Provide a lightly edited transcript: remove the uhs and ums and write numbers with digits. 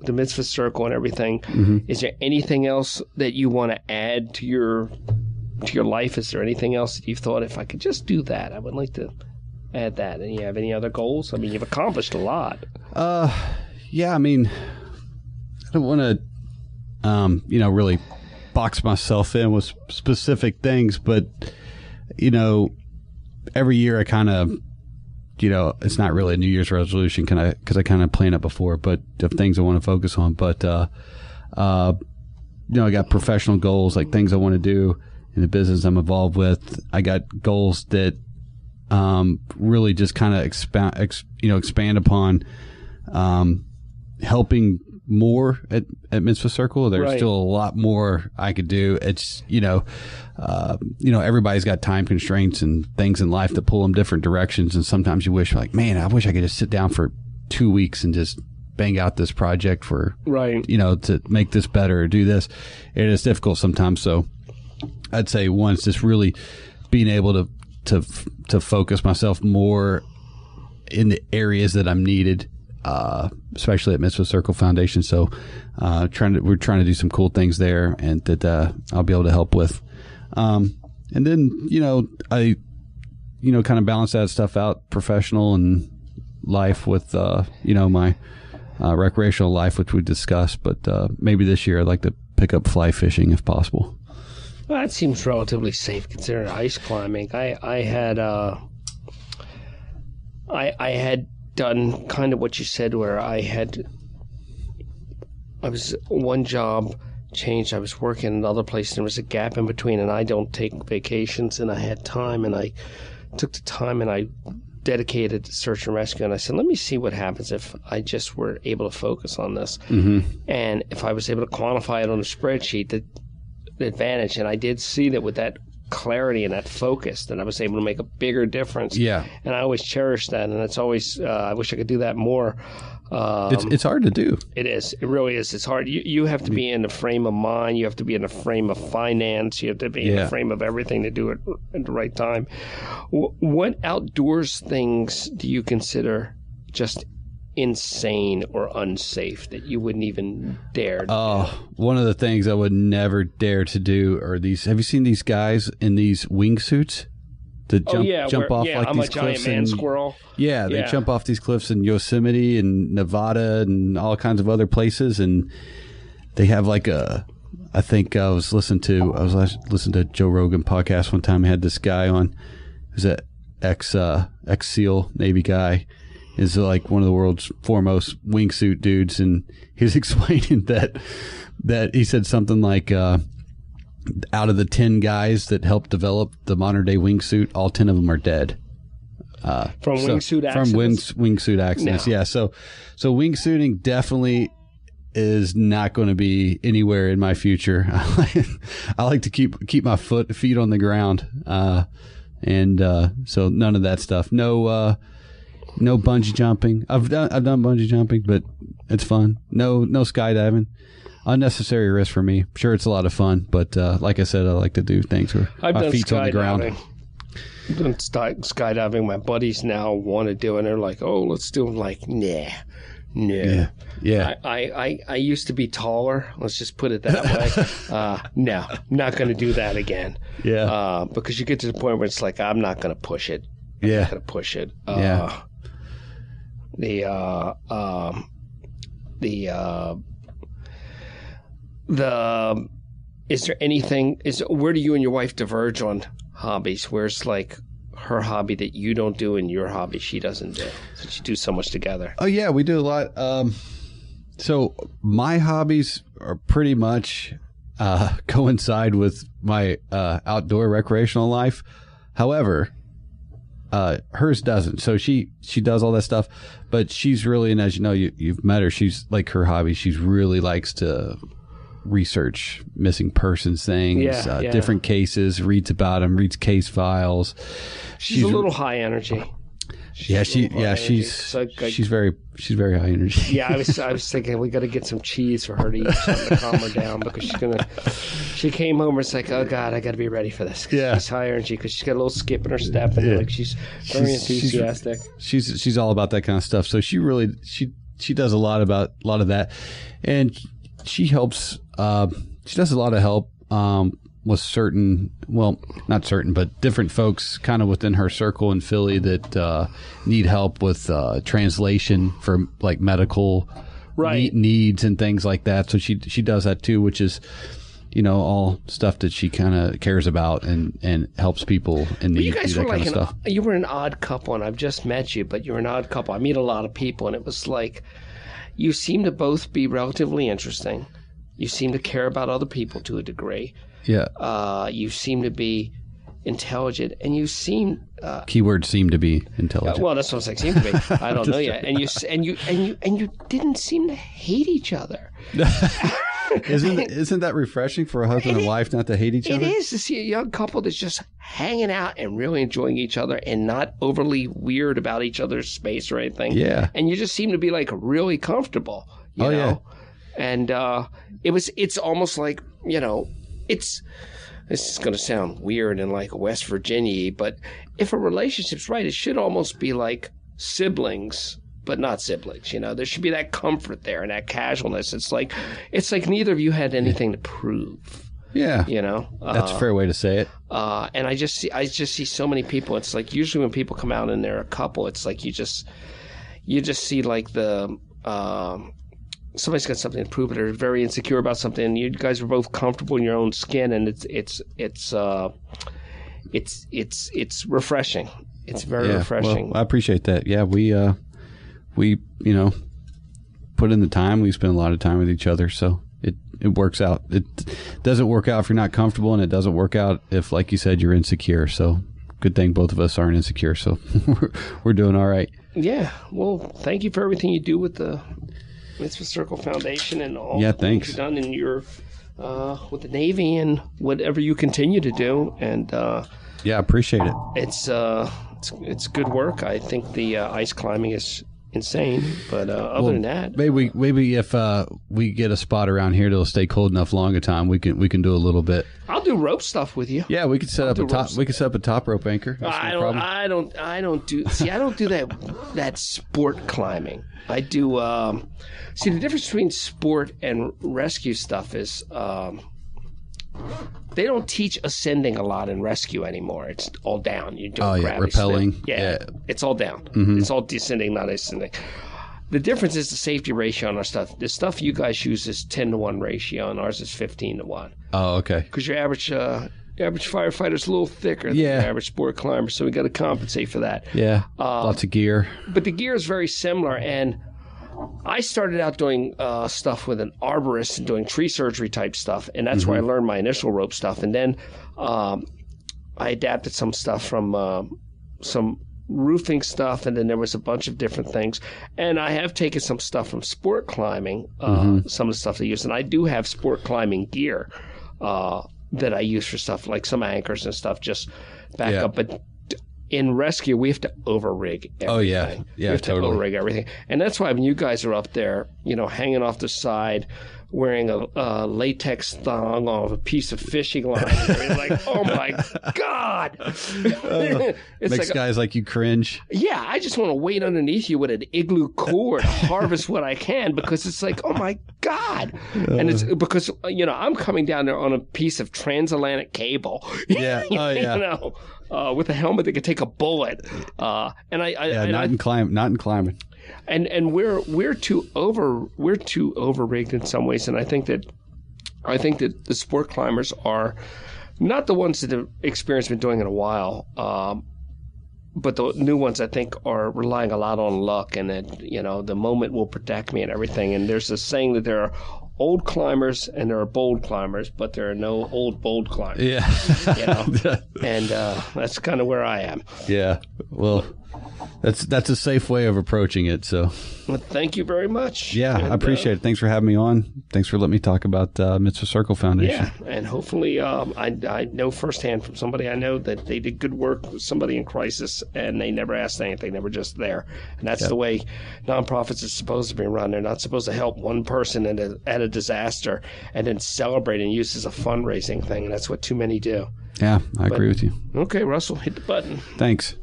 the mitzvah circle and everything. Mm-hmm. Is there anything else that you want to add to your life? Is there anything else that you've thought, if I could just do that, I would like to add that? And you have any other goals? I mean, you've accomplished a lot. Yeah, I mean, I don't want to, really box myself in with specific things, but, every year I kind of, it's not really a New Year's resolution because I kind of planned it before, but of things I want to focus on. But, I got professional goals, like things I want to do in the business I'm involved with. I got goals that really just kind of expand upon helping more at Mitzvah Circle. There's Right. still a lot more I could do. It's everybody's got time constraints and things in life that pull them different directions, and sometimes you wish, like, man, I wish I could just sit down for 2 weeks and just bang out this project for Right. To make this better or do this. It is difficult sometimes. So I'd say one is just really being able to focus myself more in the areas that I'm needed, especially at Mitzvah Circle Foundation. So we're trying to do some cool things there, and that I'll be able to help with. And then I kind of balance that stuff out, professional and life with my recreational life, which we discussed. But maybe this year I'd like to pick up fly fishing if possible. Well, that seems relatively safe considering ice climbing. I had done kind of what you said, where I was one job changed. I was working another place, and there was a gap in between, and I don't take vacations, and I had time, and I took the time and I dedicated to search and rescue, and I said, let me see what happens if I just were able to focus on this. Mm-hmm. And if I was able to quantify it on a spreadsheet, the advantage, and I did see that with that clarity and that focus, that I was able to make a bigger difference. Yeah. And I always cherish that, and it's always I wish I could do that more. It's hard to do. It is. It really is. It's hard. You have to be in the frame of mind. You have to be in the frame of finance. You have to be in the frame of everything to do it at the right time. What outdoors things do you consider just insane or unsafe that you wouldn't even dare to do? One of the things I would never dare to do are these. Have you seen these guys in these wingsuits that jump off like I'm these a giant cliffs? man squirrel. Yeah, they jump off these cliffs in Yosemite and Nevada and all kinds of other places, and they have like I was listening to Joe Rogan podcast one time. He had this guy on, who's an ex-SEAL Navy guy. Is like one of the world's foremost wingsuit dudes, and he was explaining that he said something like, out of the 10 guys that helped develop the modern day wingsuit, all 10 of them are dead. From wingsuit accidents? From wingsuit accidents, No. yeah. So wingsuiting definitely is not going to be anywhere in my future. I like to keep my feet on the ground, and so none of that stuff. No bungee jumping. I've done bungee jumping, but it's fun. No skydiving. Unnecessary risk for me. Sure, it's a lot of fun, but like I said, I like to do things where my feet's on the ground. I've done skydiving. My buddies now want to do it, and they're like, "Oh, let's do it." I'm like, nah. Yeah. I used to be taller. Let's just put it that way. No, I'm not going to do that again. Yeah. Because you get to the point where it's like, I'm not going to push it. I'm not going to push it. Yeah. Is there anything? Where do you and your wife diverge on hobbies? Where's like her hobby that you don't do and your hobby she doesn't do? Since you do so much together. Oh yeah, we do a lot. So my hobbies are pretty much coincide with my outdoor recreational life. However, hers doesn't. So she does all that stuff, but she's really, and as you know, you've met her, she's like, her hobby, she's really likes to research missing persons things, different cases, reads about them, reads case files. She's a little high energy. She's very high energy. Yeah, I was thinking we got to get some cheese for her to eat something to calm her down, because she came home and it's like, oh God, I got to be ready for this. Yeah, she's high energy because she's got a little skip in her step, and like she's very enthusiastic. She's all about that kind of stuff. So she does a lot of that, and she helps. She does a lot of help with certain, well, not certain, but different folks kind of within her circle in Philly that need help with translation for like medical needs and things like that. So she does that too, which is, you know, all stuff that she kind of cares about and helps people in need. You guys do that were kind of stuff. You were an odd couple, and I've just met you, but you're an odd couple. I meet a lot of people, and it was like you seem to both be relatively interesting. You seem to care about other people to a degree. Yeah. You seem to be intelligent, and you seem keyword seem to be intelligent. Well, that's what I'm saying. Seem to be. I don't know yet. And you didn't seem to hate each other. Isn't that refreshing for a husband and wife not to hate each other? It is to see a young couple that's just hanging out and really enjoying each other and not overly weird about each other's space or anything. Yeah. And you just seem to be like really comfortable. You know? Yeah. And it's almost like, you know, this is going to sound weird and like West Virginia, but if a relationship's right, it should almost be like siblings, but not siblings. You know, there should be that comfort there and that casualness. It's like neither of you had anything to prove. Yeah, you know, that's a fair way to say it. And I just see so many people. It's like usually when people come out and they're a couple, it's like you just see like the. Somebody's got something to prove, or they're very insecure about something, and you guys are both comfortable in your own skin, and it's refreshing. It's very refreshing. Well, I appreciate that. Yeah, we you know, put in the time. We spend a lot of time with each other, so it works out. It doesn't work out if you're not comfortable, and it doesn't work out if, like you said, you're insecure. So good thing both of us aren't insecure, so we're doing all right. Yeah. Well, thank you for everything you do with the Mitzvah Circle Foundation and all the things you've done in your with the Navy and whatever you continue to do. And yeah, I appreciate it. It's good work. I think the ice climbing is insane, but other than that, maybe if we get a spot around here that'll stay cold enough long a time, we can do a little bit. I'll do rope stuff with you. Yeah, we could set up a top. We could set up a top rope anchor. I don't do that sport climbing. I do. See, the difference between sport and rescue stuff is they don't teach ascending a lot in rescue anymore. It's all down. You do rappelling. Yeah, it's all down. Mm-hmm. It's all descending, not ascending. The difference is the safety ratio on our stuff. The stuff you guys use is 10-to-1 ratio, and ours is 15-to-1. Oh, okay. Because your average firefighter's a little thicker than the average sport climber, so we got to compensate for that. Yeah, lots of gear. But the gear is very similar, and I started out doing stuff with an arborist and doing tree surgery type stuff, and that's where I learned my initial rope stuff. And then I adapted some stuff from some roofing stuff, and then there was a bunch of different things. And I have taken some stuff from sport climbing, some of the stuff they use, and I do have sport climbing gear that I use for stuff like some anchors and stuff, just back up. But in rescue, we have to over-rig everything. Oh, yeah. Yeah, we have to over-rig everything. And that's why when you guys are up there, you know, hanging off the side, wearing a latex thong on a piece of fishing line, you're like, oh, my God. Makes like guys like you cringe. Yeah, I just want to wait underneath you with an igloo cooler to harvest what I can, because it's like, oh, my God. And it's because, you know, I'm coming down there on a piece of transatlantic cable. Yeah. Oh, yeah. You know, with a helmet that could take a bullet. Not in climbing. And we're too over-rigged in some ways, and I think that the sport climbers are not the ones that have experience been doing it a while, but the new ones I think are relying a lot on luck, and that, you know, the moment will protect me and everything. And there's this saying that there are old climbers and there are bold climbers, but there are no old bold climbers. Yeah, you know? And that's kind of where I am. Yeah, well, that's a safe way of approaching it. So, well, thank you very much. Yeah, I appreciate it. Thanks for having me on. Thanks for letting me talk about Mitzvah Circle Foundation. Yeah, and hopefully, I know firsthand from somebody I know that they did good work with somebody in crisis, and they never asked anything. They were just there, and that's the way nonprofits are supposed to be run. They're not supposed to help one person at a disaster and then celebrate and use it as a fundraising thing, and that's what too many do. Yeah, I agree with you. Okay, Russell, hit the button. Thanks.